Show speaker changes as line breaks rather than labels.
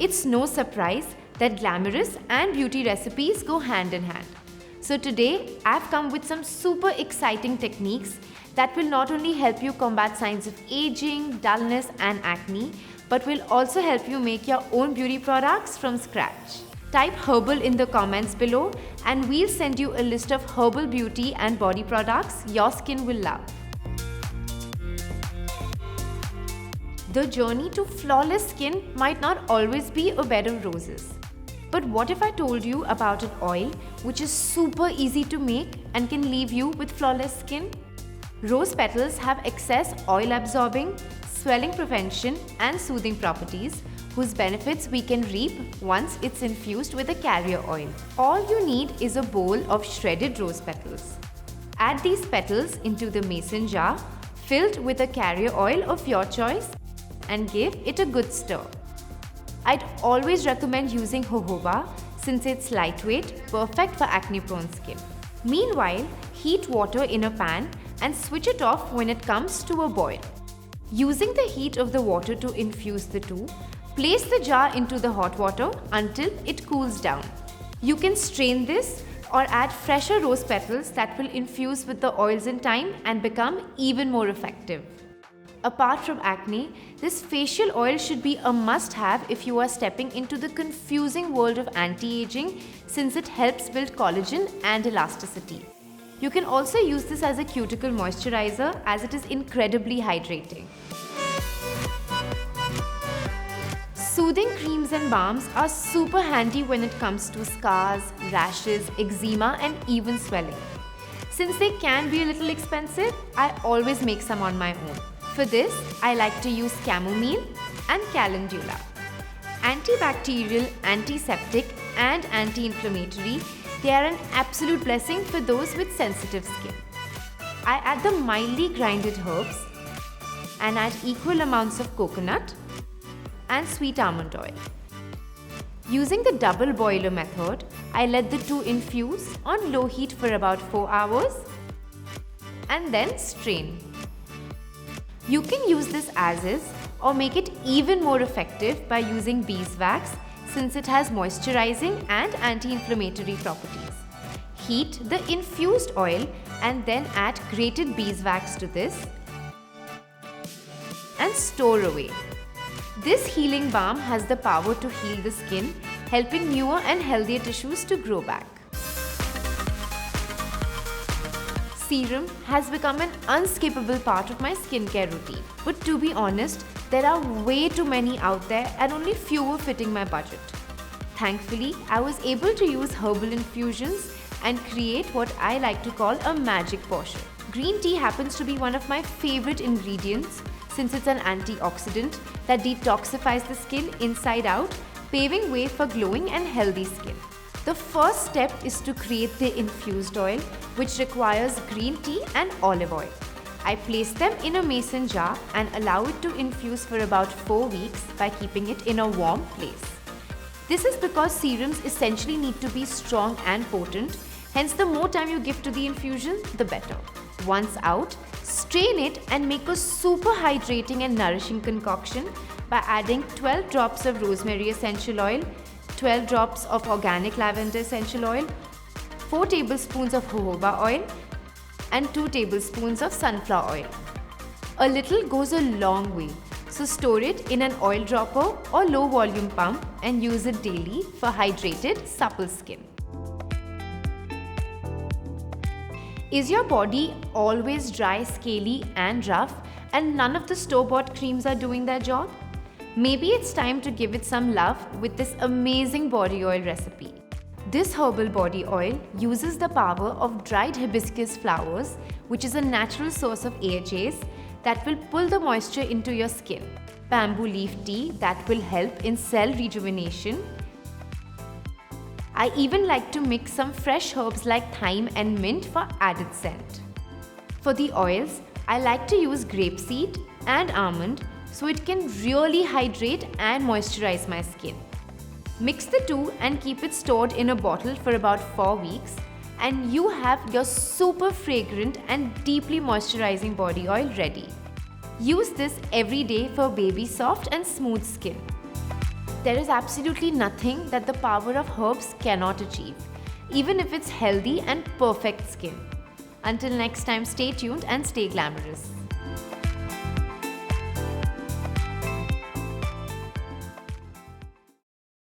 It's no surprise that glamorous and beauty recipes go hand in hand. So today, I've come with some super exciting techniques that will not only help you combat signs of aging, dullness and acne, but will also help you make your own beauty products from scratch. Type herbal in the comments below and we'll send you a list of herbal beauty and body products your skin will love. The journey to flawless skin might not always be a bed of roses. But what if I told you about an oil which is super easy to make and can leave you with flawless skin? Rose petals have excess oil absorbing, swelling prevention and soothing properties whose benefits we can reap once it's infused with a carrier oil. All you need is a bowl of shredded rose petals. Add these petals into the mason jar filled with a carrier oil of your choice and give it a good stir. I'd always recommend using jojoba since it's lightweight, perfect for acne-prone skin. Meanwhile, heat water in a pan and switch it off when it comes to a boil. Using the heat of the water to infuse the two, place the jar into the hot water until it cools down. You can strain this or add fresher rose petals that will infuse with the oils in time and become even more effective. Apart from acne, this facial oil should be a must-have if you are stepping into the confusing world of anti-aging since it helps build collagen and elasticity. You can also use this as a cuticle moisturizer as it is incredibly hydrating. Soothing creams and balms are super handy when it comes to scars, rashes, eczema and even swelling. Since they can be a little expensive, I always make some on my own. For this, I like to use chamomile and calendula. Antibacterial, antiseptic and anti-inflammatory, they are an absolute blessing for those with sensitive skin. I add the mildly grinded herbs and add equal amounts of coconut and sweet almond oil. Using the double boiler method, I let the two infuse on low heat for about 4 hours and then strain. You can use this as is or make it even more effective by using beeswax since it has moisturizing and anti-inflammatory properties. Heat the infused oil and then add grated beeswax to this and store away. This healing balm has the power to heal the skin, helping newer and healthier tissues to grow back. Serum has become an unskippable part of my skincare routine. But to be honest, there are way too many out there and only few were fitting my budget. Thankfully, I was able to use herbal infusions and create what I like to call a magic potion. Green tea happens to be one of my favorite ingredients since it's an antioxidant that detoxifies the skin inside out, paving way for glowing and healthy skin. The first step is to create the infused oil, which requires green tea and olive oil. I place them in a mason jar and allow it to infuse for about 4 weeks by keeping it in a warm place. This is because serums essentially need to be strong and potent, hence the more time you give to the infusion, the better. Once out, strain it and make a super hydrating and nourishing concoction by adding 12 drops of rosemary essential oil, 12 drops of organic lavender essential oil, 4 tablespoons of jojoba oil and 2 tablespoons of sunflower oil. A little goes a long way, so store it in an oil dropper or low volume pump and use it daily for hydrated, supple skin. Is your body always dry, scaly and rough and none of the store-bought creams are doing their job? Maybe it's time to give it some love with this amazing body oil recipe. This herbal body oil uses the power of dried hibiscus flowers, which is a natural source of AHAs that will pull the moisture into your skin. Bamboo leaf tea that will help in cell rejuvenation. I even like to mix some fresh herbs like thyme and mint for added scent. For the oils, I like to use grapeseed and almond so it can really hydrate and moisturize my skin. Mix the two and keep it stored in a bottle for about 4 weeks and you have your super fragrant and deeply moisturizing body oil ready. Use this every day for baby soft and smooth skin. There is absolutely nothing that the power of herbs cannot achieve, even if it's healthy and perfect skin. Until next time, stay tuned and stay glamorous.